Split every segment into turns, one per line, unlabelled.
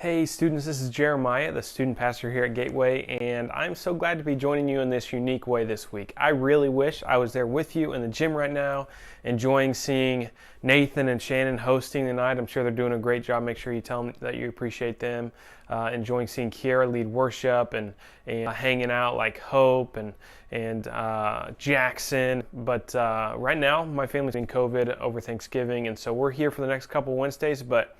Hey students, this is Jeremiah, the student pastor here at Gateway, and I'm so glad to be joining you in this unique way this week. I really wish I was there with you in the gym right now, enjoying seeing Nathan and Shannon hosting tonight. I'm sure they're doing a great job. Make sure you tell them that you appreciate them. Enjoying seeing Kiara lead worship and hanging out like Hope and Jackson. But right now, my family's in COVID over Thanksgiving, and so we're here for the next couple Wednesdays, but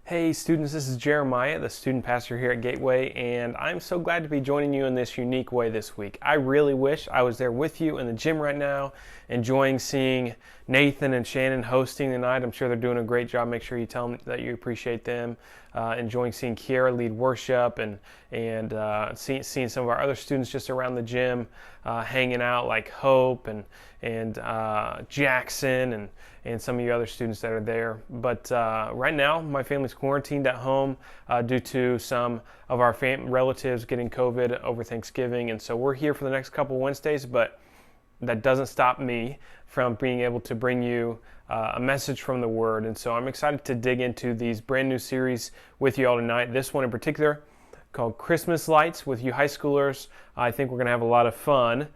hey students, this is Jeremiah, the student pastor here at Gateway, and I'm so glad to be joining you in this unique way this week. I really wish I was there with you in the gym right now, enjoying seeing Nathan and Shannon hosting tonight. I'm sure they're doing a great job. Make sure you tell them that you appreciate them. Enjoying seeing Kiara lead worship and seeing some of our other students just around the gym hanging out like Hope and Jackson and some of you other students that are there. But right now, my family's quarantined at home due to some of our relatives getting COVID over Thanksgiving. And so we're here for the next couple Wednesdays, but that doesn't stop me from being able to bring you a message from the Word. And so I'm excited to dig into these brand new series with you all tonight. This one in particular called Christmas Lights with you high schoolers. I think we're going to have a lot of fun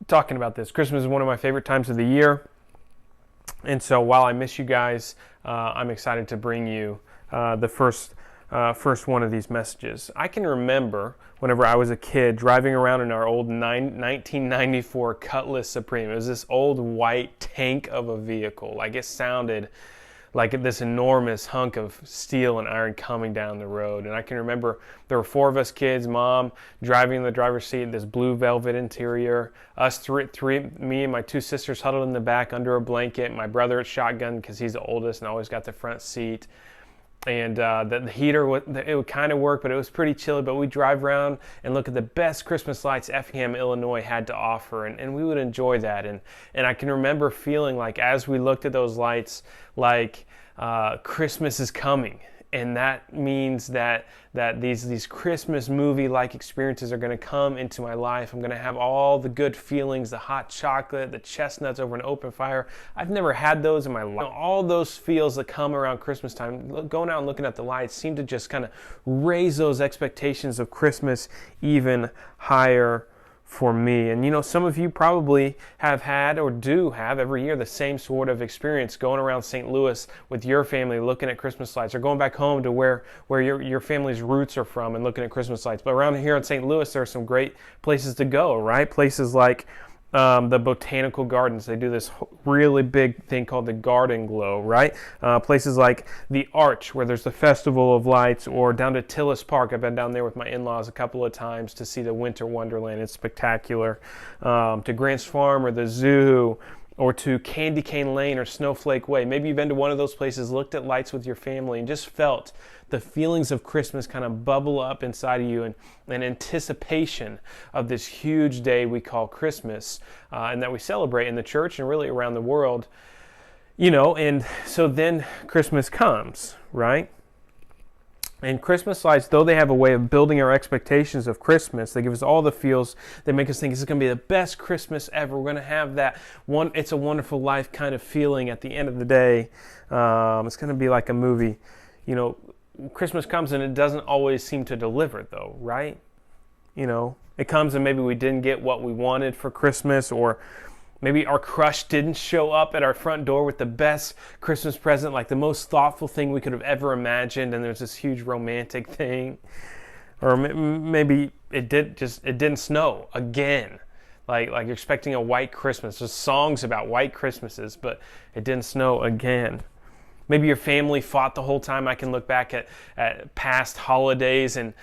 talking about this. Christmas is one of my favorite times of the year. And so while I miss you guys, I'm excited to bring you the first one of these messages. I can remember whenever I was a kid driving around in our old 1994 Cutlass Supreme. It was this old white tank of a vehicle. Like, it sounded like this enormous hunk of steel and iron coming down the road. And I can remember there were four of us kids, Mom driving in the driver's seat, this blue velvet interior, us three, me and my two sisters huddled in the back under a blanket, my brother at shotgun because he's the oldest and always got the front seat. And the heater, it would kind of work, but it was pretty chilly. But we'd drive around and look at the best Christmas lights Effingham, Illinois had to offer, and we would enjoy that. And I can remember feeling like, as we looked at those lights, like Christmas is coming. And that means that these Christmas movie-like experiences are going to come into my life. I'm going to have all the good feelings, the hot chocolate, the chestnuts over an open fire. I've never had those in my life. All those feels that come around Christmas time, going out and looking at the lights, seem to just kind of raise those expectations of Christmas even higher for me. And you know, some of you probably have had or do have every year the same sort of experience going around St. Louis with your family looking at Christmas lights, or going back home to where your family's roots are from and looking at Christmas lights. But around here in St. Louis, there are some great places to go, right? Places like the Botanical Gardens. They do this really big thing called the Garden Glow, right? Places like the Arch, where there's the Festival of Lights, or down to Tillis Park. I've been down there with my in-laws a couple of times to see the Winter Wonderland. It's spectacular. To Grant's Farm or the zoo, or to Candy Cane Lane or Snowflake Way. Maybe you've been to one of those places, looked at lights with your family, and just felt the feelings of Christmas kind of bubble up inside of you, and anticipation of this huge day we call Christmas, and that we celebrate in the church and really around the world. You know, and so then Christmas comes, right? And Christmas lights, though they have a way of building our expectations of Christmas, they give us all the feels. They make us think this is going to be the best Christmas ever. We're going to have that one, It's a Wonderful Life kind of feeling at the end of the day. It's going to be like a movie. You know, Christmas comes and it doesn't always seem to deliver, though, right? You know, it comes and maybe we didn't get what we wanted for Christmas, or maybe our crush didn't show up at our front door with the best Christmas present, like the most thoughtful thing we could have ever imagined, and there's this huge romantic thing. Or maybe it didn't snow again. Like you're expecting a white Christmas. There's songs about white Christmases, but it didn't snow again. Maybe your family fought the whole time. I can look back at past holidays and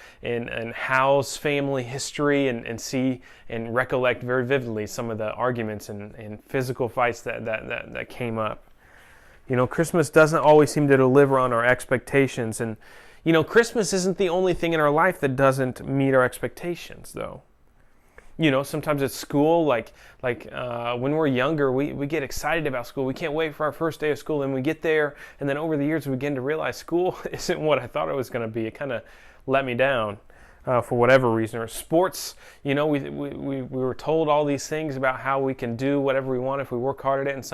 Hal's family history and see and recollect very vividly some of the arguments and physical fights that came up. You know, Christmas doesn't always seem to deliver on our expectations. And, you know, Christmas isn't the only thing in our life that doesn't meet our expectations, though. Sometimes at school, when we're younger, we get excited about school. We can't wait for our first day of school, and we get there, and then over the years we begin to realize school isn't what I thought it was going to be. It kind of let me down for whatever reason. Or sports, we were told all these things about how we can do whatever we want if we work hard at it, and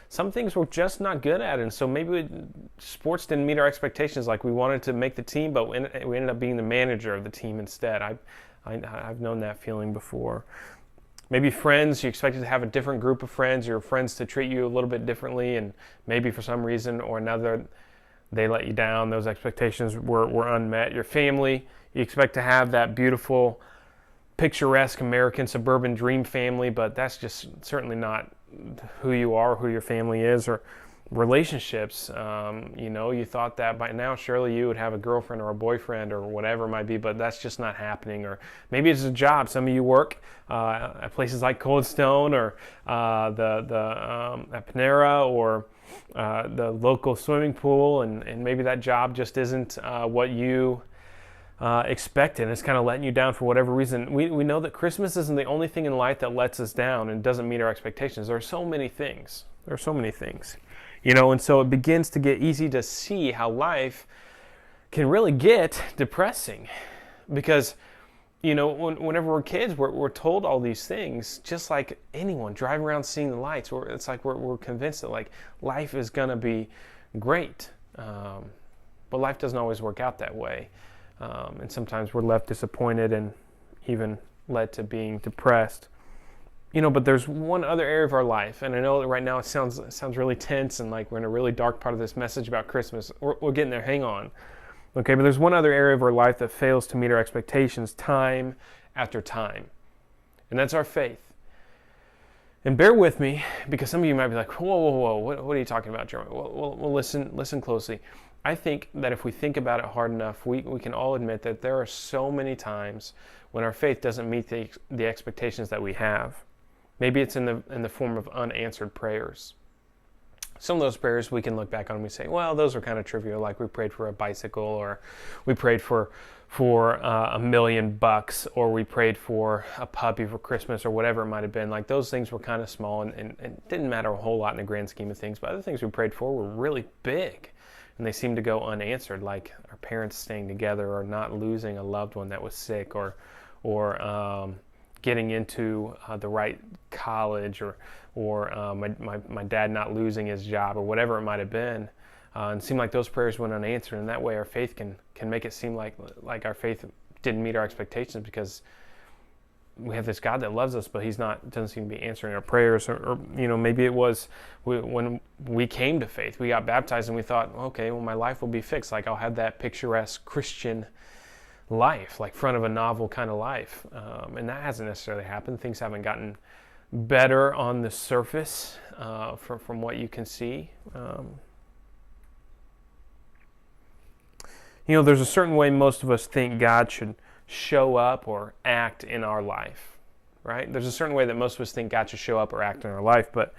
some things we're just not good at, and so maybe sports didn't meet our expectations. Like we wanted to make the team, but we ended up being the manager of the team instead. I've known that feeling before. Maybe friends, you expected to have a different group of friends, your friends to treat you a little bit differently, and maybe for some reason or another, they let you down. Those expectations were unmet. Your family, you expect to have that beautiful, picturesque American suburban dream family, but that's just certainly not who you are, who your family is. Or relationships, you thought that by now surely you would have a girlfriend or a boyfriend or whatever it might be, but that's just not happening. Or maybe it's a job. Some of you work at places like Cold Stone or at Panera or the local swimming pool, and maybe that job just isn't what you expected. It's kind of letting you down for whatever reason. We know that Christmas isn't the only thing in life that lets us down and doesn't meet our expectations. There are so many things. And so it begins to get easy to see how life can really get depressing. Because, whenever we're kids, we're told all these things, just like anyone driving around seeing the lights. It's like we're convinced that like life is going to be great. But life doesn't always work out that way. And sometimes we're left disappointed and even led to being depressed. But there's one other area of our life, and I know that right now it sounds really tense and like we're in a really dark part of this message about Christmas. We're getting there, hang on. Okay, but there's one other area of our life that fails to meet our expectations time after time, and that's our faith. And bear with me, because some of you might be like, whoa, what are you talking about, Jeremy? Well, listen closely. I think that if we think about it hard enough, we can all admit that there are so many times when our faith doesn't meet the expectations that we have. Maybe it's in the form of unanswered prayers. Some of those prayers we can look back on and we say, well, those are kind of trivial, like we prayed for a bicycle, or we prayed for $1 million, or we prayed for a puppy for Christmas, or whatever it might have been. Like those things were kind of small and didn't matter a whole lot in the grand scheme of things. But other things we prayed for were really big, and they seemed to go unanswered, like our parents staying together, or not losing a loved one that was sick, or getting into the right college, or my dad not losing his job, or whatever it might have been. And it seemed like those prayers went unanswered, and that way our faith can make it seem like our faith didn't meet our expectations, because we have this God that loves us, but doesn't seem to be answering our prayers. Or maybe it was when we came to faith, we got baptized and we thought, okay, well, my life will be fixed. Like I'll have that picturesque Christian life, like front of a novel kind of life. And that hasn't necessarily happened. Things haven't gotten better on the surface from what you can see. There's a certain way most of us think God should show up or act in our life, right? There's a certain way that most of us think God should show up or act in our life, but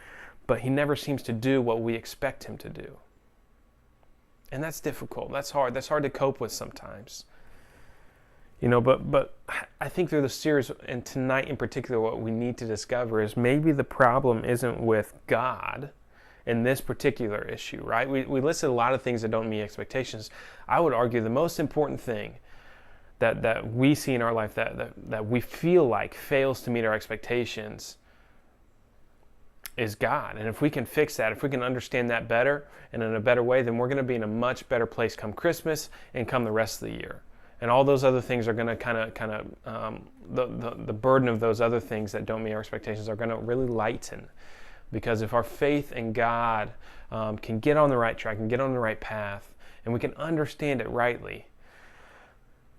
he never seems to do what we expect him to do. And that's difficult. That's hard. That's hard to cope with sometimes. But I think through the series, and tonight in particular, what we need to discover is maybe the problem isn't with God in this particular issue, right? We listed a lot of things that don't meet expectations. I would argue the most important thing that we see in our life that we feel like fails to meet our expectations is God. And if we can fix that, if we can understand that better and in a better way, then we're going to be in a much better place come Christmas and come the rest of the year. And all those other things are going to the burden of those other things that don't meet our expectations are going to really lighten. Because if our faith in God can get on the right track and get on the right path, and we can understand it rightly,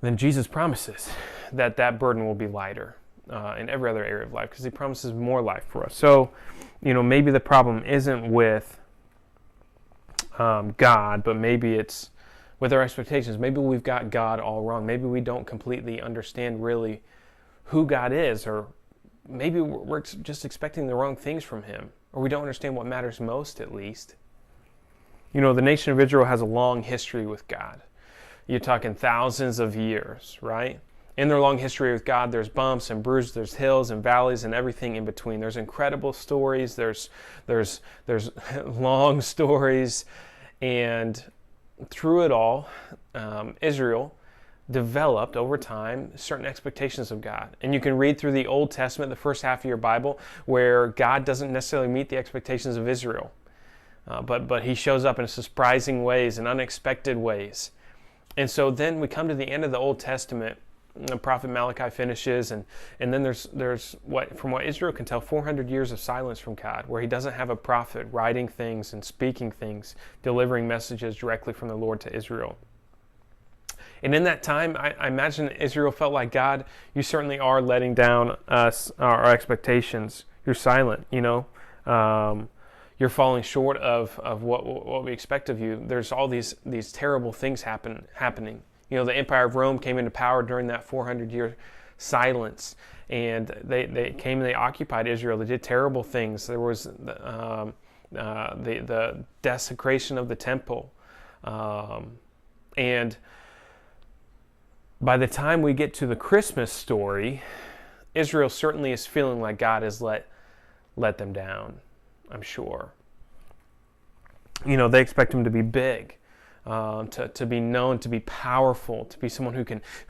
then Jesus promises that burden will be lighter in every other area of life, because he promises more life for us. So, maybe the problem isn't with God, but maybe it's with our expectations. Maybe we've got God all wrong. Maybe we don't completely understand really who God is, or maybe we're just expecting the wrong things from him, or we don't understand what matters most, at least. The nation of Israel has a long history with God. You're talking thousands of years, right? In their long history with God, there's bumps and bruises, there's hills and valleys and everything in between. There's incredible stories, there's long stories, and through it all, Israel developed over time certain expectations of God. And you can read through the Old Testament, the first half of your Bible, where God doesn't necessarily meet the expectations of Israel. But he shows up in surprising ways and unexpected ways. And so then we come to the end of the Old Testament. The prophet Malachi finishes, and then there's from what Israel can tell, 400 years of silence from God, where he doesn't have a prophet writing things and speaking things, delivering messages directly from the Lord to Israel. And in that time, I imagine Israel felt like, God, you certainly are letting down us, our expectations. You're silent, you're falling short of what we expect of you. There's all these terrible things happening. The Empire of Rome came into power during that 400-year silence, and they came and they occupied Israel. They did terrible things. There was the desecration of the temple, and by the time we get to the Christmas story, Israel certainly is feeling like God has let them down, I'm sure. They expect him to be big, to be known, to be powerful, to be someone who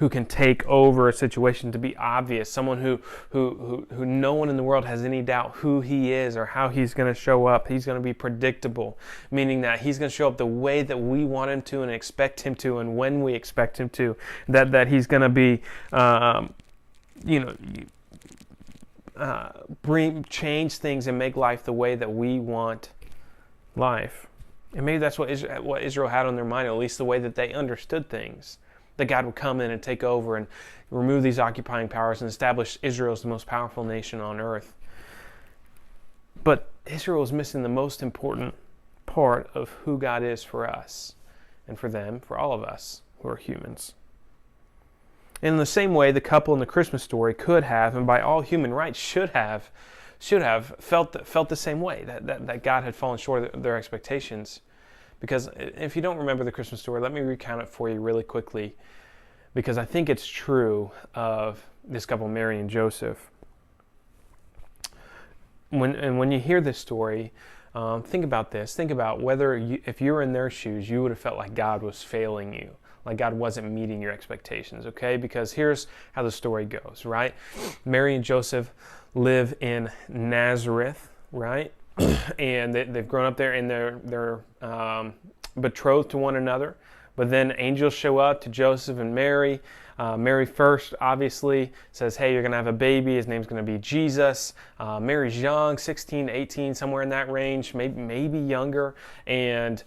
can take over a situation, to be obvious, someone who no one in the world has any doubt who he is or how he's going to show up. He's going to be predictable, meaning that he's going to show up the way that we want him to and expect him to, and when we expect him to. That he's going to be, change things and make life the way that we want life. And maybe that's what Israel had on their mind, at least the way that they understood things. That God would come in and take over and remove these occupying powers and establish Israel as the most powerful nation on earth. But Israel is missing the most important part of who God is for us and for them, for all of us who are humans. And in the same way, the couple in the Christmas story could have, and by all human rights should have felt the same way, that God had fallen short of their expectations. Because if you don't remember the Christmas story, let me recount it for you really quickly, because I think it's true of this couple, Mary and Joseph. When you hear this story, think about this. Think about whether if you were in their shoes, you would have felt like God was failing you, like God wasn't meeting your expectations, okay? Because here's how the story goes, right? Mary and Joseph live in Nazareth, right? And they've grown up there, and they're betrothed to one another. But then angels show up to Joseph and Mary. Mary first, obviously, says, hey, you're going to have a baby. His name's going to be Jesus. Mary's young, 16, 18, somewhere in that range, maybe younger. And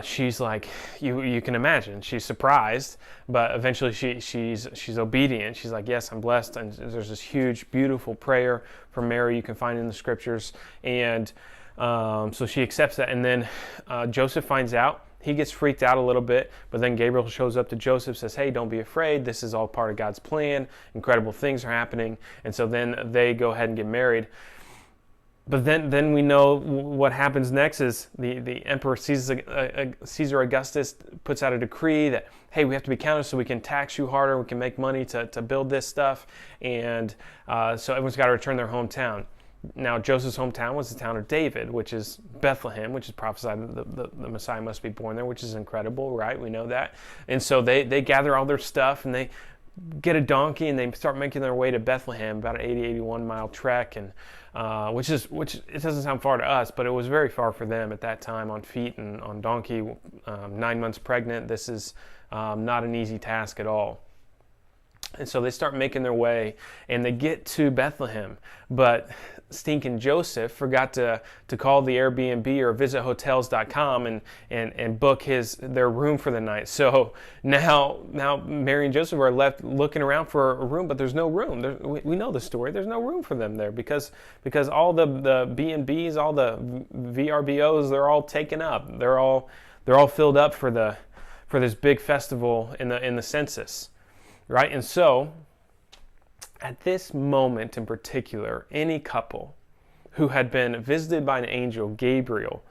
she's like, you can imagine, she's surprised, but eventually she's obedient. She's like, yes, I'm blessed. And there's this huge, beautiful prayer from Mary you can find in the scriptures. And so she accepts that. And then Joseph finds out. He gets freaked out a little bit, but then Gabriel shows up to Joseph, says, hey, don't be afraid. This is all part of God's plan. Incredible things are happening. And so then they go ahead and get married. But then we know what happens next is the Emperor Caesar Augustus puts out a decree that, hey, we have to be counted so we can tax you harder, we can make money to build this stuff. And so everyone's got to return their hometown. Now, Joseph's hometown was the town of David, which is Bethlehem, which is prophesied the Messiah must be born there, which is incredible, right? We know that. And so they gather all their stuff, and they get a donkey, and they start making their way to Bethlehem, about an 81 mile trek, and which it doesn't sound far to us, but it was very far for them at that time on feet and on donkey, 9 months pregnant. This is not an easy task at all. And so they start making their way, and they get to Bethlehem. But stinking Joseph forgot to call the Airbnb or visit hotels.com and book their room for the night. So now Mary and Joseph are left looking around for a room, but there's no room. We know the story. There's no room for them there because all the B&Bs, all the VRBOs, they're all taken up. They're all filled up for this big festival in the census. Right? And so, at this moment in particular, any couple who had been visited by an angel, Gabriel,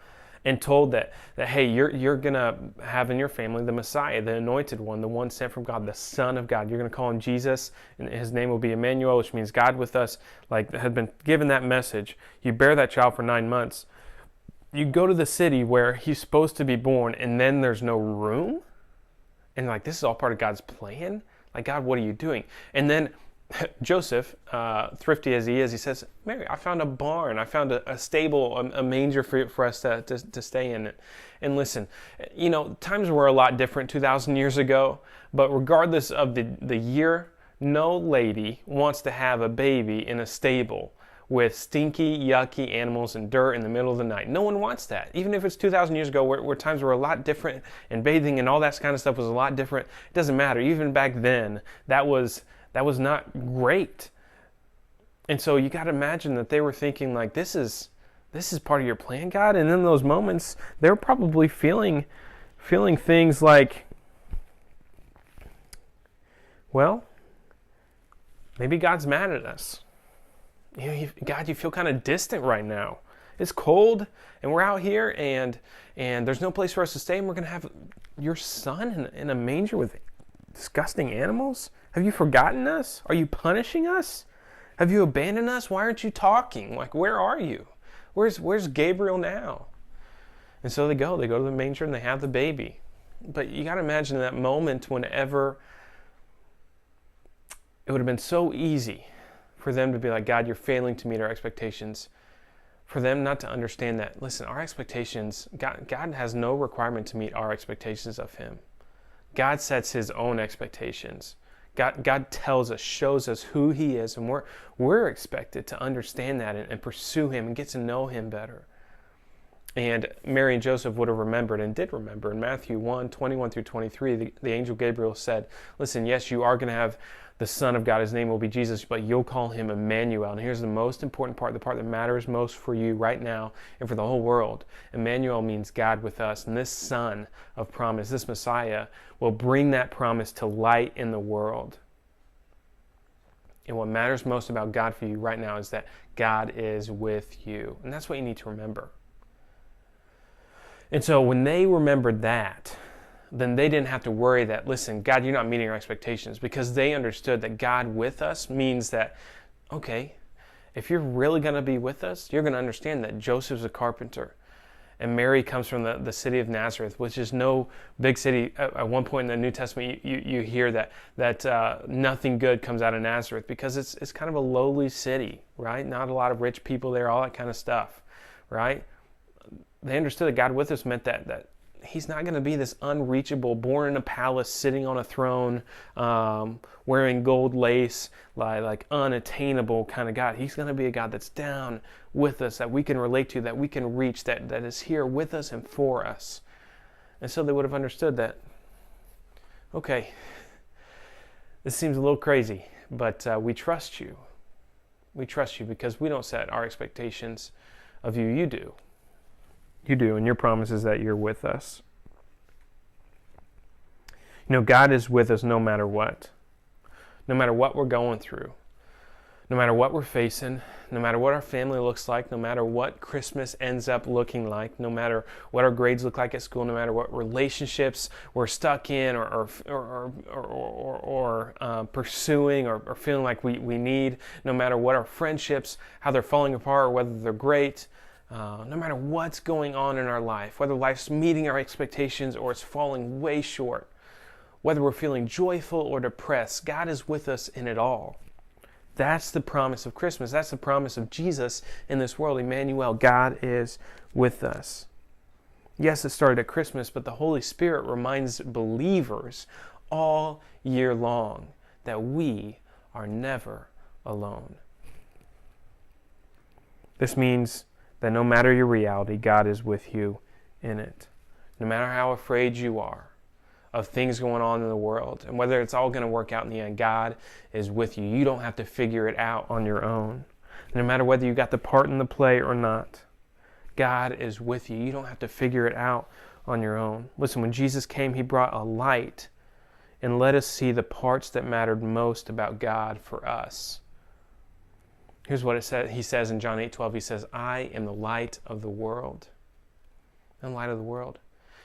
and told that hey, you're going to have in your family the Messiah, the anointed one, the one sent from God, the Son of God. You're going to call him Jesus, and his name will be Emmanuel, which means God with us, like had been given that message. You bear that child for 9 months. You go to the city where he's supposed to be born, and then there's no room? And like, this is all part of God's plan? Like, God, what are you doing? And then Joseph, thrifty as he is, he says, Mary, I found a barn. I found a stable, a manger for us to stay in. And listen, times were a lot different 2,000 years ago, but regardless of the year, no lady wants to have a baby in a stable with stinky, yucky animals and dirt in the middle of the night. No one wants that. Even if it's 2,000 years ago where times were a lot different and bathing and all that kind of stuff was a lot different, it doesn't matter. Even back then, that was not great. And so you got to imagine that they were thinking like, this is part of your plan, God? And in those moments, they're probably feeling things like, well, maybe God's mad at us. God, you feel kind of distant right now. It's cold, and we're out here, and there's no place for us to stay, and we're going to have your son in a manger with disgusting animals? Have you forgotten us? Are you punishing us? Have you abandoned us? Why aren't you talking? Like, where are you? Where's Gabriel now? And so they go to the manger and they have the baby. But you got to imagine that moment whenever it would have been so easy for them to be like, God, you're failing to meet our expectations. For them not to understand that, listen, our expectations, God has no requirement to meet our expectations of him. God sets his own expectations. God tells us, shows us who he is, and we're expected to understand that and pursue him and get to know him better. And Mary and Joseph would have remembered and did remember. In Matthew 1:21-23, the angel Gabriel said, listen, yes, you are going to have the Son of God. His name will be Jesus, but you'll call him Emmanuel. And here's the most important part, the part that matters most for you right now and for the whole world. Emmanuel means God with us. And this Son of promise, this Messiah, will bring that promise to light in the world. And what matters most about God for you right now is that God is with you. And that's what you need to remember. And so when they remembered that, then they didn't have to worry that, listen, God, you're not meeting our expectations, because they understood that God with us means that, okay, if you're really going to be with us, you're going to understand that Joseph's a carpenter and Mary comes from the city of Nazareth, which is no big city. At one point in the New Testament, you hear that nothing good comes out of Nazareth because it's kind of a lowly city, right? Not a lot of rich people there, all that kind of stuff, right? They understood that God with us meant that he's not going to be this unreachable, born in a palace, sitting on a throne, wearing gold lace, like unattainable kind of God. He's going to be a God that's down with us, that we can relate to, that we can reach, that is here with us and for us. And so they would have understood that, okay, this seems a little crazy, but we trust you. We trust you because we don't set our expectations of you. You do. You do, and your promise is that you're with us. God is with us no matter what. No matter what we're going through. No matter what we're facing. No matter what our family looks like. No matter what Christmas ends up looking like. No matter what our grades look like at school. No matter what relationships we're stuck in or pursuing or feeling like we need. No matter what our friendships, how they're falling apart or whether they're great. No matter what's going on in our life, whether life's meeting our expectations or it's falling way short, whether we're feeling joyful or depressed, God is with us in it all. That's the promise of Christmas. That's the promise of Jesus in this world. Emmanuel, God is with us. Yes, it started at Christmas, but the Holy Spirit reminds believers all year long that we are never alone. This means that no matter your reality, God is with you in it. No matter how afraid you are of things going on in the world, and whether it's all going to work out in the end, God is with you. You don't have to figure it out on your own. No matter whether you got the part in the play or not, God is with you. You don't have to figure it out on your own. Listen, when Jesus came, he brought a light and let us see the parts that mattered most about God for us. Here's what it says. He says in John 8:12, he says, I am the light of the world. and light of the world.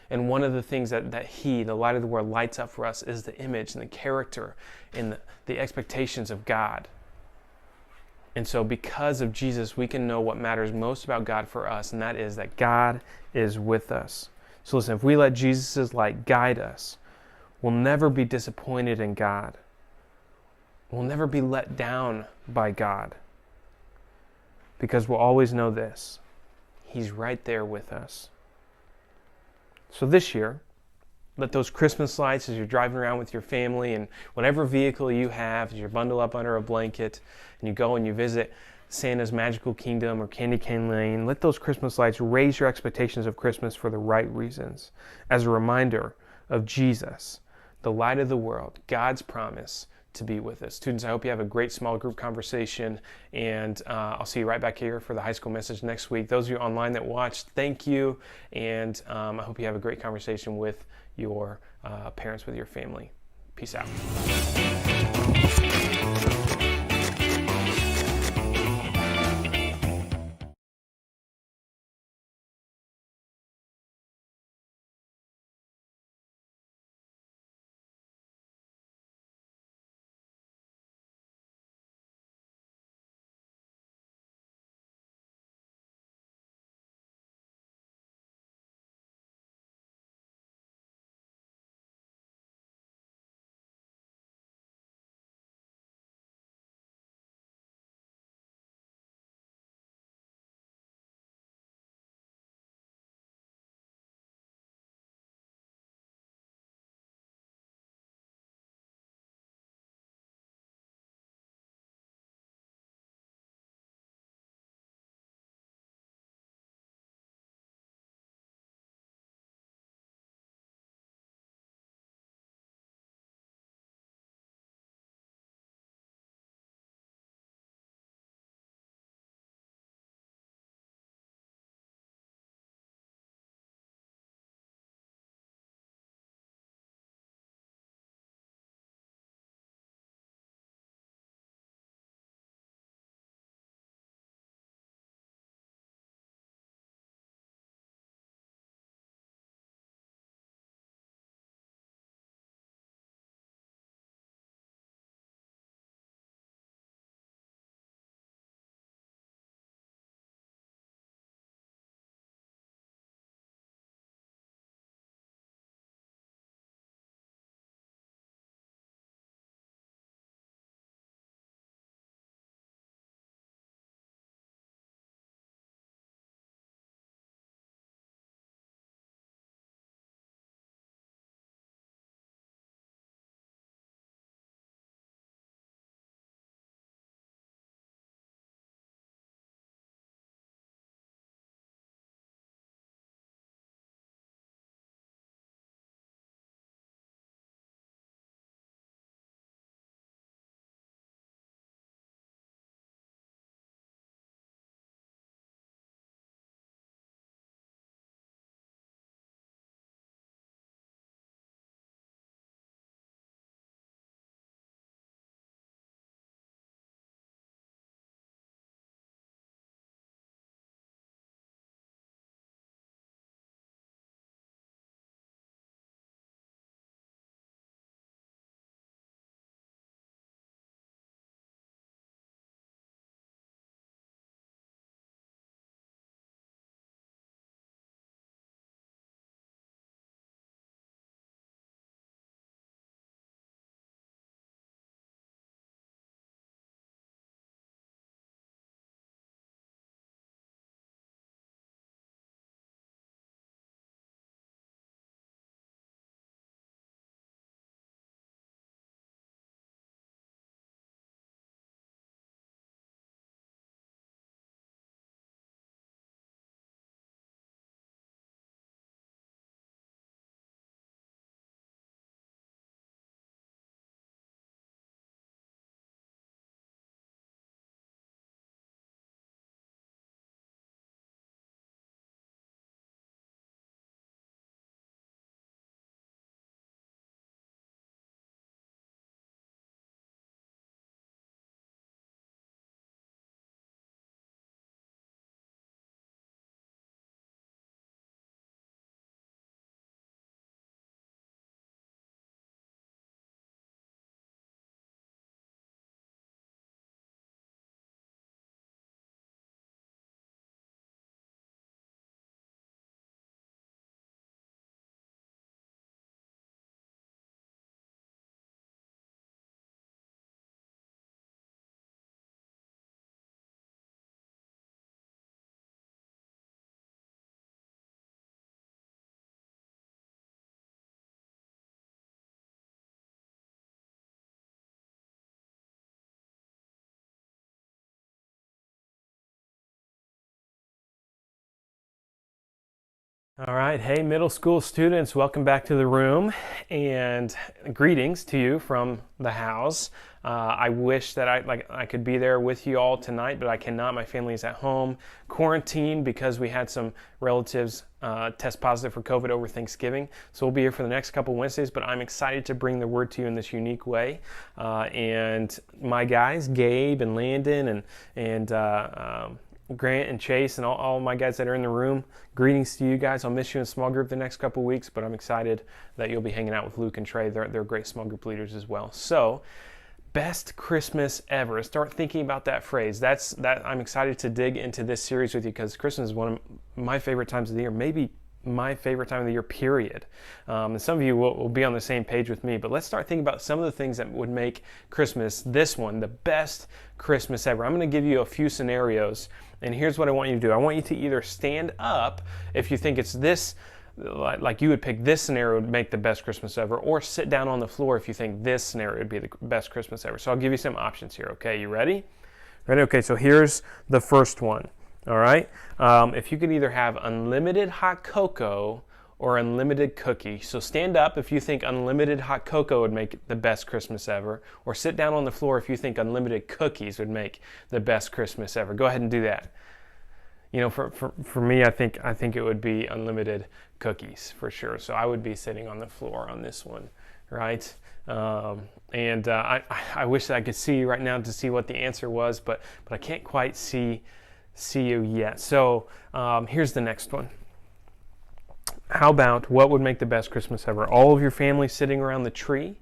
And one of the things that He, the light of the world, lights up for us is the image and the character and the expectations of God. And so because of Jesus, we can know what matters most about God for us, and that is that God is with us. So listen, if we let Jesus' light guide us, we'll never be disappointed in God. We'll never be let down by God. Because we'll always know this: He's right there with us. So this year, let those Christmas lights, as you're driving around with your family and whatever vehicle you have, as you bundle up under a blanket and you go and you visit Santa's Magical Kingdom or Candy Cane Lane, let those Christmas lights raise your expectations of Christmas for the right reasons, as a reminder of Jesus, the light of the world, God's promise to be with us. Students, I hope you have a great small group conversation, and I'll see you right back here for the high school message next week. Those of you online that watched, thank you, and I hope you have a great conversation with your parents, with your family. Peace out. All right, hey middle school students, welcome back to the room and greetings to you from the house. I wish that I could be there with you all tonight, but I cannot. My family is at home, quarantined because we had some relatives test positive for COVID over Thanksgiving. So we'll be here for the next couple Wednesdays, but I'm excited to bring the word to you in this unique way. And my guys, Gabe and Landon and Grant and Chase and all my guys that are in the room, greetings to you guys. I'll miss you in small group the next couple weeks, but I'm excited that you'll be hanging out with Luke and Trey. They're great small group leaders as well. So, best Christmas ever. Start thinking about that phrase. I'm excited to dig into this series with you because Christmas is one of my favorite times of the year, maybe my favorite time of the year, period. And some of you will be on the same page with me, but let's start thinking about some of the things that would make Christmas, this one, the best Christmas ever. I'm going to give you a few scenarios, and here's what I want you to do. I want you to either stand up if you think it's this, like you would pick this scenario would make the best Christmas ever, or sit down on the floor if you think this scenario would be the best Christmas ever. So I'll give you some options here, okay? You ready? Ready? Okay, so here's the first one. All right, if you could either have unlimited hot cocoa or unlimited cookie. So stand up if you think unlimited hot cocoa would make the best Christmas ever, or sit down on the floor if you think unlimited cookies would make the best Christmas ever. Go ahead and do that. You know, for me, I think it would be unlimited cookies for sure. So I would be sitting on the floor on this one, right? I wish that I could see you right now to see what the answer was, but I can't quite see you yet. So here's the next one. How about what would make the best Christmas ever? All of your family sitting around the tree,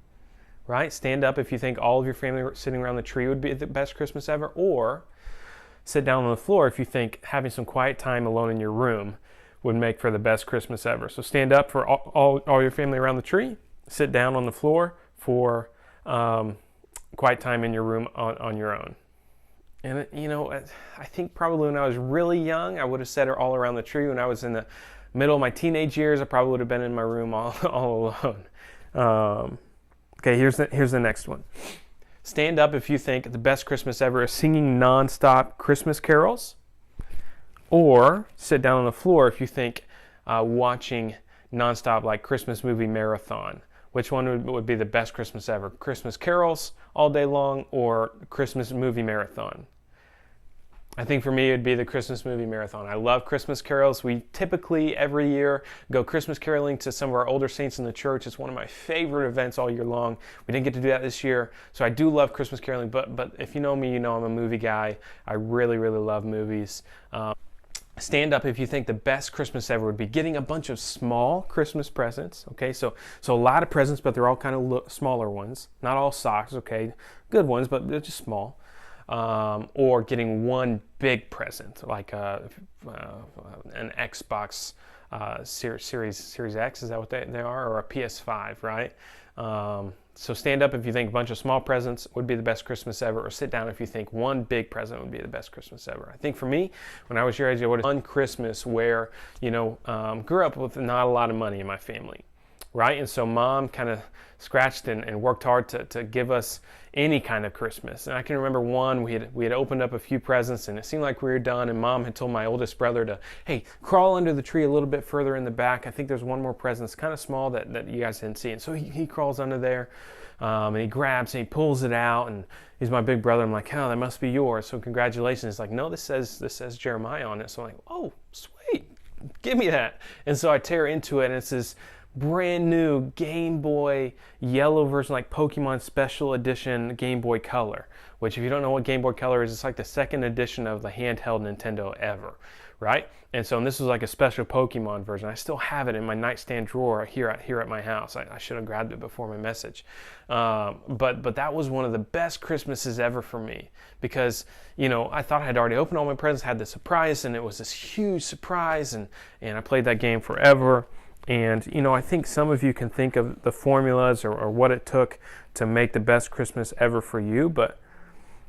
right? Stand up if you think all of your family sitting around the tree would be the best Christmas ever, or sit down on the floor if you think having some quiet time alone in your room would make for the best Christmas ever. So stand up for all your family around the tree, sit down on the floor for quiet time in your room on your own. And, you know, I think probably when I was really young, I would have said it all around the tree. When I was in the middle of my teenage years, I probably would have been in my room all alone. Okay, here's the next one. Stand up if you think the best Christmas ever is singing nonstop Christmas carols, or sit down on the floor if you think watching nonstop like Christmas movie marathon. Which one would be the best Christmas ever? Christmas carols all day long or Christmas movie marathon? I think for me it would be the Christmas movie marathon. I love Christmas carols. We typically every year go Christmas caroling to some of our older saints in the church. It's one of my favorite events all year long. We didn't get to do that this year, so I do love Christmas caroling, but if you know me, you know I'm a movie guy. I really, really love movies. Stand up if you think the best Christmas ever would be getting a bunch of small Christmas presents, okay? So a lot of presents, but they're all kind of smaller ones. Not all socks, okay? Good ones, but they're just small. Or getting one big present, like an Xbox Series X, is that what they are? Or a PS5, right? So stand up if you think a bunch of small presents would be the best Christmas ever, or sit down if you think one big present would be the best Christmas ever. I think for me, when I was your age, I would have done Christmas where, grew up with not a lot of money in my family, right? And so mom kind of scratched and worked hard to give us any kind of Christmas. And I can remember one, we had opened up a few presents and it seemed like we were done, and mom had told my oldest brother to, hey, crawl under the tree a little bit further in the back. I think there's one more present. It's kind of small that you guys didn't see. And so he crawls under there and he grabs and he pulls it out, and he's my big brother. I'm like, oh, that must be yours. So congratulations. He's like, no, this says Jeremiah on it. So I'm like, oh, sweet, give me that. And so I tear into it, and it's this brand new Game Boy yellow version, like Pokemon Special Edition Game Boy Color, which if you don't know what Game Boy Color is, it's like the second edition of the handheld Nintendo ever, right? And so this was like a special Pokemon version. I still have it in my nightstand drawer here at my house. I should have grabbed it before my message. But that was one of the best Christmases ever for me, because, I thought I had already opened all my presents, had the surprise, and it was this huge surprise, and I played that game forever. And, I think some of you can think of the formulas or what it took to make the best Christmas ever for you, but,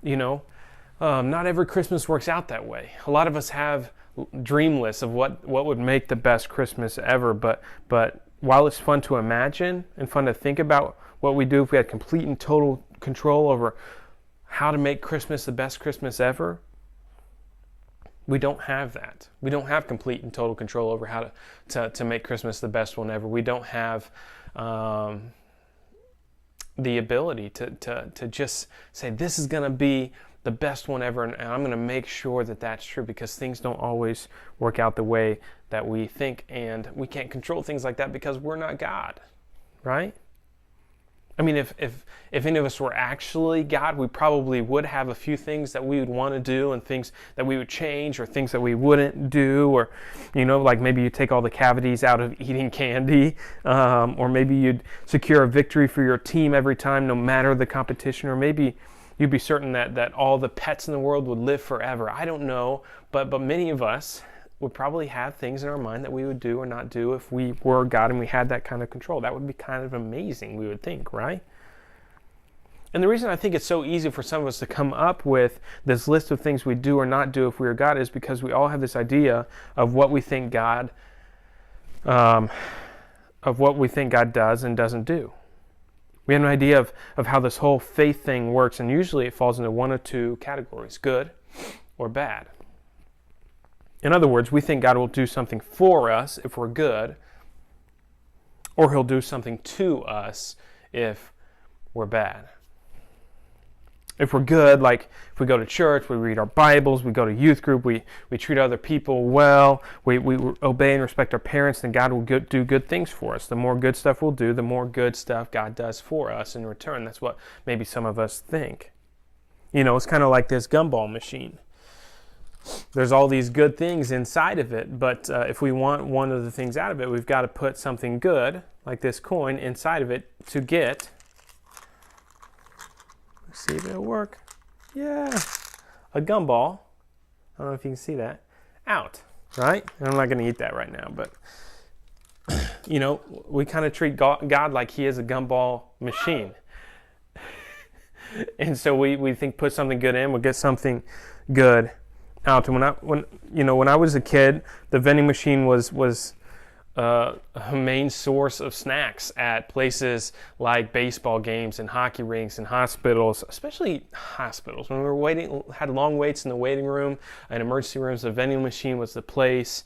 not every Christmas works out that way. A lot of us have dream lists of what would make the best Christmas ever, but while it's fun to imagine and fun to think about what we do if we had complete and total control over how to make Christmas the best Christmas ever, We don't have that. We don't have complete and total control over how to make Christmas the best one ever. We don't have the ability to just say, this is going to be the best one ever, and I'm going to make sure that that's true, because things don't always work out the way that we think, and we can't control things like that because we're not God, right? I mean, if any of us were actually God, we probably would have a few things that we would want to do, and things that we would change, or things that we wouldn't do, or, like maybe you take all the cavities out of eating candy, or maybe you'd secure a victory for your team every time, no matter the competition, or maybe you'd be certain that all the pets in the world would live forever. I don't know, but many of us would probably have things in our mind that we would do or not do if we were God and we had that kind of control. That would be kind of amazing, we would think, right? And the reason I think it's so easy for some of us to come up with this list of things we do or not do if we were God is because we all have this idea of what we think God, does and doesn't do. We have an idea of how this whole faith thing works, and usually it falls into one of two categories: good or bad. In other words, we think God will do something for us if we're good, or he'll do something to us if we're bad. If we're good, like if we go to church, we read our Bibles, we go to youth group, we treat other people well, we obey and respect our parents, then God will do good things for us. The more good stuff we'll do, the more good stuff God does for us in return. That's what maybe some of us think. It's kind of like this gumball machine. There's all these good things inside of it, but if we want one of the things out of it, we've got to put something good, like this coin, inside of it to get, let's see if it'll work, yeah, a gumball, I don't know if you can see that, out, right? And I'm not going to eat that right now, but, we kind of treat God like he is a gumball machine. And so we think put something good in, we'll get something good out. And when I was a kid, the vending machine was a main source of snacks at places like baseball games and hockey rinks and hospitals, especially hospitals. When we were had long waits in the waiting room and emergency rooms, the vending machine was the place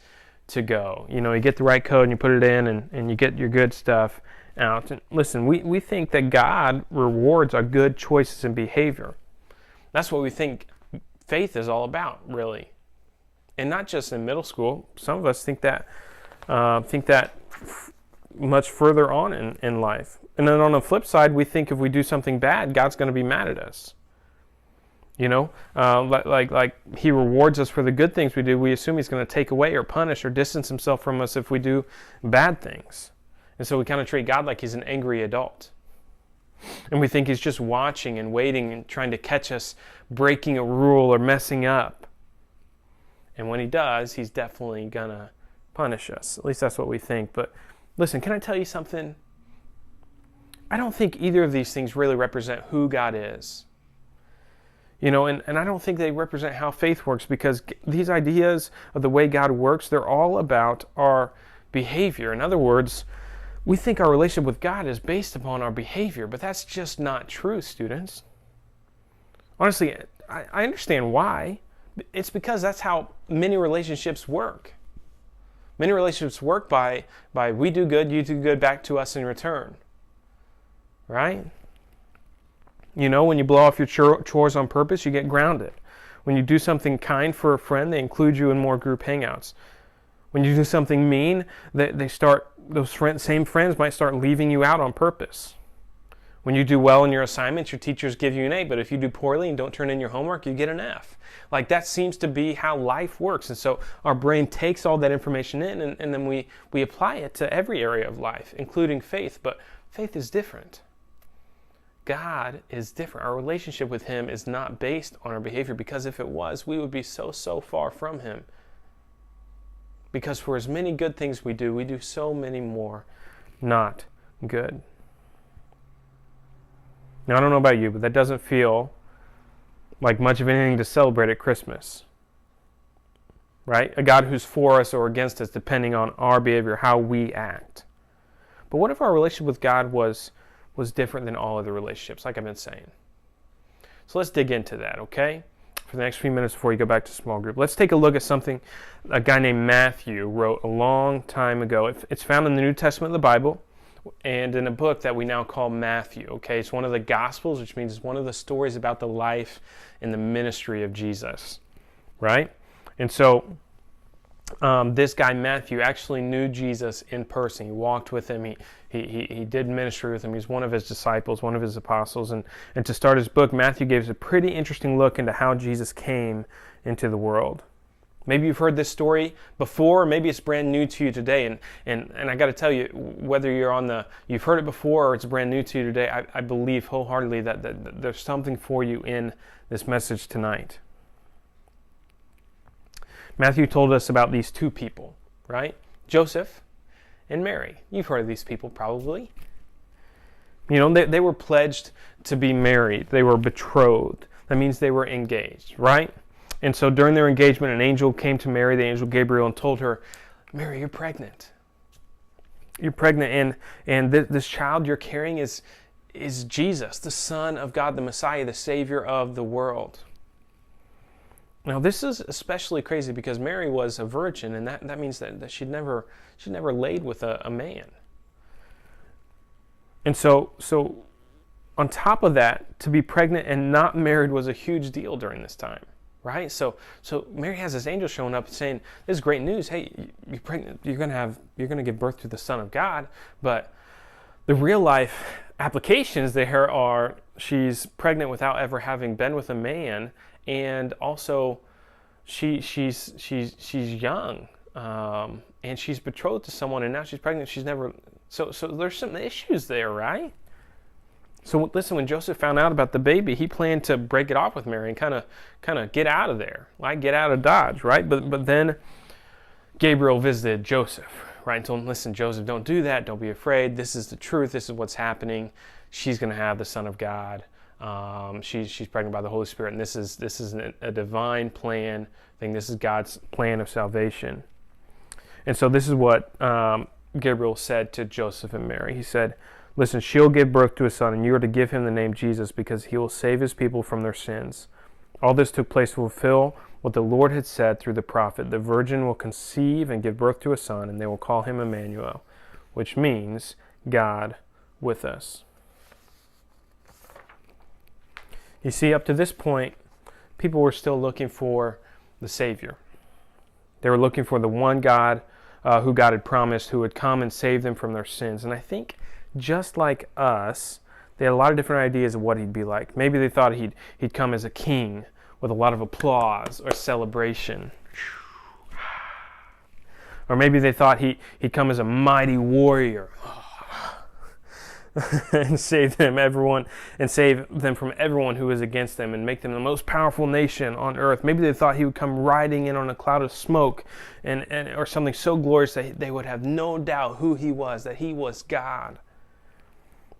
to go. You get the right code and you put it in, and you get your good stuff out. And listen, we think that God rewards our good choices and behavior. That's what we think faith is all about, really. And not just in middle school. Some of us think that much further on in life. And then on the flip side, we think if we do something bad, God's going to be mad at us. Like he rewards us for the good things we do. We assume he's going to take away or punish or distance himself from us if we do bad things. And so we kind of treat God like he's an angry adult. And we think he's just watching and waiting and trying to catch us breaking a rule or messing up. And when he does, he's definitely going to punish us. At least that's what we think. But listen, can I tell you something? I don't think either of these things really represent who God is. And I don't think they represent how faith works, because these ideas of the way God works, they're all about our behavior. In other words, we think our relationship with God is based upon our behavior, but that's just not true, students. Honestly, I understand why. It's because that's how many relationships work. Many relationships work by we do good, you do good back to us in return. Right? When you blow off your chores on purpose, you get grounded. When you do something kind for a friend, they include you in more group hangouts. When you do something mean, those same friends might start leaving you out on purpose. When you do well in your assignments, your teachers give you an A, but if you do poorly and don't turn in your homework, you get an F. Like, that seems to be how life works. And so our brain takes all that information in, and then we apply it to every area of life, including faith. But faith is different. God is different. Our relationship with him is not based on our behavior, because if it was, we would be so far from him. Because for as many good things we do so many more not good. Now, I don't know about you, but that doesn't feel like much of anything to celebrate at Christmas. Right? A God who's for us or against us, depending on our behavior, how we act. But what if our relationship with God was different than all other relationships, like I've been saying? So let's dig into that, okay? for the next few minutes before you go back to small group. Let's take a look at something a guy named Matthew wrote a long time ago. It's found in the New Testament of the Bible and in a book that we now call Matthew. Okay, it's one of the Gospels, which means it's one of the stories about the life and the ministry of Jesus, right? And so this guy Matthew actually knew Jesus in person. He walked with him. He did ministry with him. He's one of his disciples, one of his apostles. And to start his book, Matthew gives a pretty interesting look into how Jesus came into the world. Maybe you've heard this story before, or maybe it's brand new to you today. And I got to tell you, whether you've heard it before or it's brand new to you today, I believe wholeheartedly that there's something for you in this message tonight. Matthew told us about these two people, right? Joseph and Mary. You've heard of these people probably. You know, they were pledged to be married. They were betrothed. That means they were engaged, right? And so during their engagement, an angel came to Mary, the angel Gabriel, and told her, Mary, you're pregnant. You're pregnant, and this child you're carrying is Jesus, the Son of God, the Messiah, the Savior of the world. Now, this is especially crazy because Mary was a virgin, and that means that she'd never laid with a man. And so on top of that, to be pregnant and not married was a huge deal during this time, right? So Mary has this angel showing up saying, "This is great news. Hey, you're pregnant. You're gonna give birth to the Son of God." But the real life applications there are she's pregnant without ever having been with a man. And also, she's young, and she's betrothed to someone, and now she's pregnant. She's never. So there's some issues there, right? So listen, when Joseph found out about the baby, he planned to break it off with Mary and kind of get out of there, like get out of Dodge, right? But then Gabriel visited Joseph, right, and told him, "Listen, Joseph, don't do that. Don't be afraid. This is the truth. This is what's happening. She's going to have the Son of God." She's pregnant by the Holy Spirit, and this is a divine plan thing. This is God's plan of salvation. And so this is what Gabriel said to Joseph and Mary. He said, "Listen, she'll give birth to a son, and you are to give him the name Jesus because he will save his people from their sins. All this took place to fulfill what the Lord had said through the prophet. The virgin will conceive and give birth to a son, and they will call him Emmanuel," which means God with us. You see, up to this point, people were still looking for the Savior. They were looking for the one God who God had promised, who would come and save them from their sins. And I think, just like us, they had a lot of different ideas of what he'd be like. Maybe they thought he'd come as a king with a lot of applause or celebration. Or maybe they thought he'd come as a mighty warrior. and save them from everyone who is against them and make them the most powerful nation on earth. Maybe they thought he would come riding in on a cloud of smoke and or something so glorious that they would have no doubt who he was, that he was God.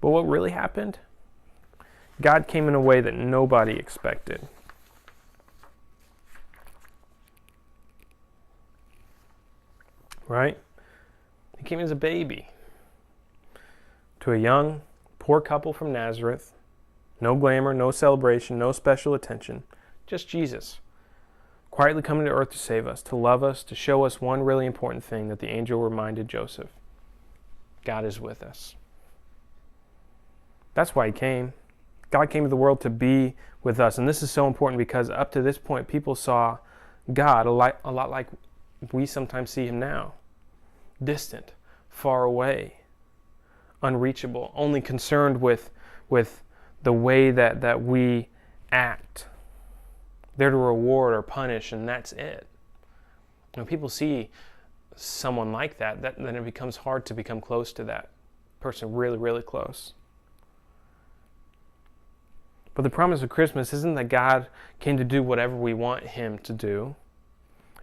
But what really happened? God came in a way that nobody expected. Right? He came as a baby to a young, poor couple from Nazareth. No glamour, no celebration, no special attention. Just Jesus, quietly coming to earth to save us, to love us, to show us one really important thing that the angel reminded Joseph. God is with us. That's why he came. God came to the world to be with us. And this is so important because up to this point, people saw God a lot like we sometimes see him now. Distant, far away, unreachable, only concerned with the way that we act. There to reward or punish, and that's it. When people see someone like that, then it becomes hard to become close to that person, really, really close. But the promise of Christmas isn't that God came to do whatever we want him to do.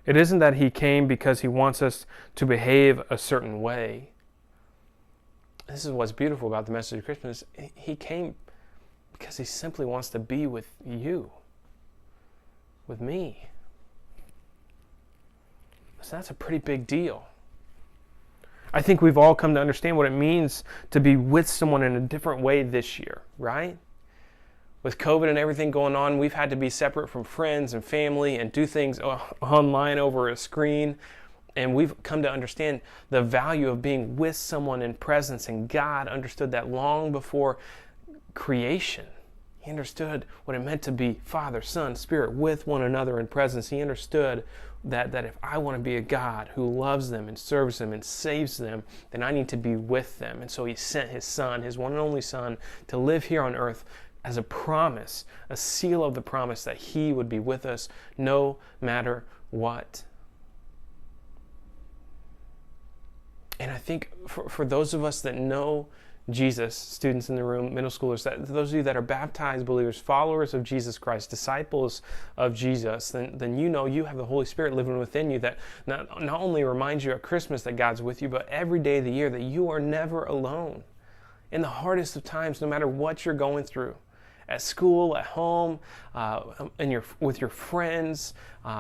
It isn't that he came because he wants us to behave a certain way. This is what's beautiful about the message of Christmas. He came because he simply wants to be with you, with me. So that's a pretty big deal. I think we've all come to understand what it means to be with someone in a different way this year, right? with COVID and everything going on, we've had to be separate from friends and family and do things online over a screen. And we've come to understand the value of being with someone in presence. And God understood that long before creation. He understood what it meant to be Father, Son, Spirit with one another in presence. He understood that if I want to be a God who loves them and serves them and saves them, then I need to be with them. And so he sent his Son, his one and only Son, to live here on earth as a promise, a seal of the promise that he would be with us no matter what. And I think for those of us that know Jesus, students in the room, middle schoolers, those of you that are baptized believers, followers of Jesus Christ, disciples of Jesus, then you know you have the Holy Spirit living within you that not only reminds you at Christmas that God's with you, but every day of the year that you are never alone. In the hardest of times, no matter what you're going through, at school, at home, with your friends,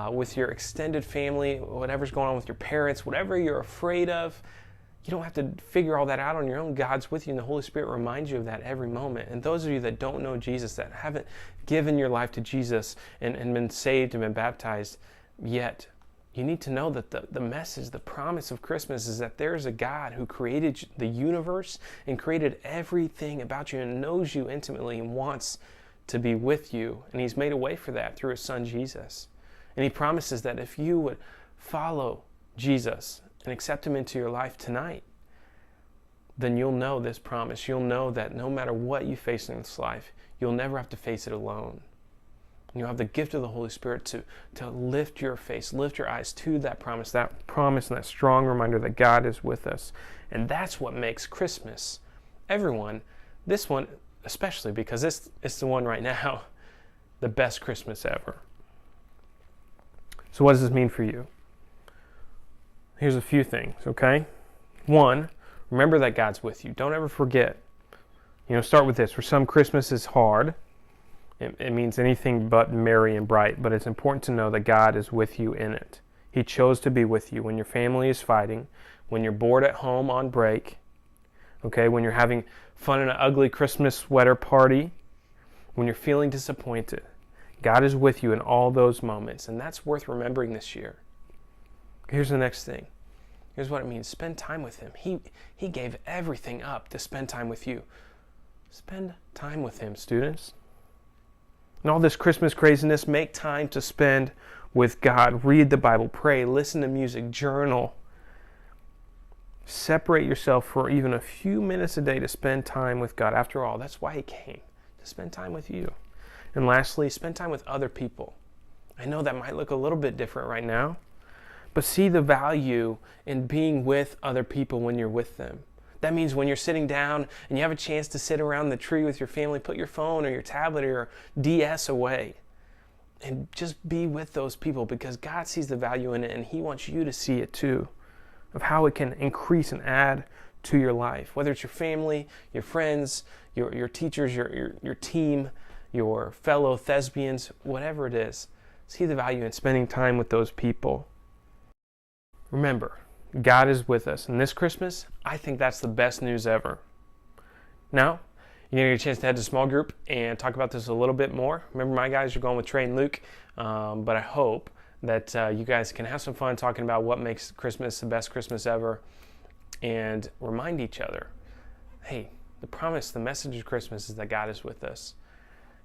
with your extended family, whatever's going on with your parents, whatever you're afraid of, you don't have to figure all that out on your own. God's with you, and the Holy Spirit reminds you of that every moment. And those of you that don't know Jesus, that haven't given your life to Jesus and been saved and been baptized yet, you need to know that the message, the promise of Christmas is that there is a God who created the universe and created everything about you and knows you intimately and wants to be with you. And he's made a way for that through his Son, Jesus. And he promises that if you would follow Jesus and accept him into your life tonight, then you'll know this promise. You'll know that no matter what you face in this life, you'll never have to face it alone. You'll have the gift of the Holy Spirit to lift your face, lift your eyes to that promise and that strong reminder that God is with us. And that's what makes Christmas, everyone, this one especially, because it's the one right now, the best Christmas ever. So what does this mean for you? Here's a few things, okay? One, remember that God's with you. Don't ever forget. Start with this. For some, Christmas is hard. It means anything but merry and bright, but it's important to know that God is with you in it. He chose to be with you when your family is fighting, when you're bored at home on break, okay, when you're having fun in an ugly Christmas sweater party, when you're feeling disappointed. God is with you in all those moments, and that's worth remembering this year. Here's the next thing. Here's what it means. Spend time with him. He gave everything up to spend time with you. Spend time with him, students. And all this Christmas craziness, make time to spend with God. Read the Bible, pray, listen to music, journal. Separate yourself for even a few minutes a day to spend time with God. After all, that's why he came, to spend time with you. And lastly, spend time with other people. I know that might look a little bit different right now, but see the value in being with other people when you're with them. That means when you're sitting down and you have a chance to sit around the tree with your family, put your phone or your tablet or your DS away and just be with those people, because God sees the value in it and he wants you to see it too, of how it can increase and add to your life, whether it's your family, your friends, your teachers, your team, your fellow thespians, whatever it is. See the value in spending time with those people. Remember, God is with us. And this Christmas, I think that's the best news ever. Now, you're going to get a chance to head to small group and talk about this a little bit more. Remember, my guys are going with Trey and Luke, but I hope that you guys can have some fun talking about what makes Christmas the best Christmas ever, and remind each other, hey, the promise, the message of Christmas is that God is with us.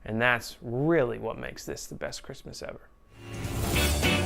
And that's really what makes this the best Christmas ever.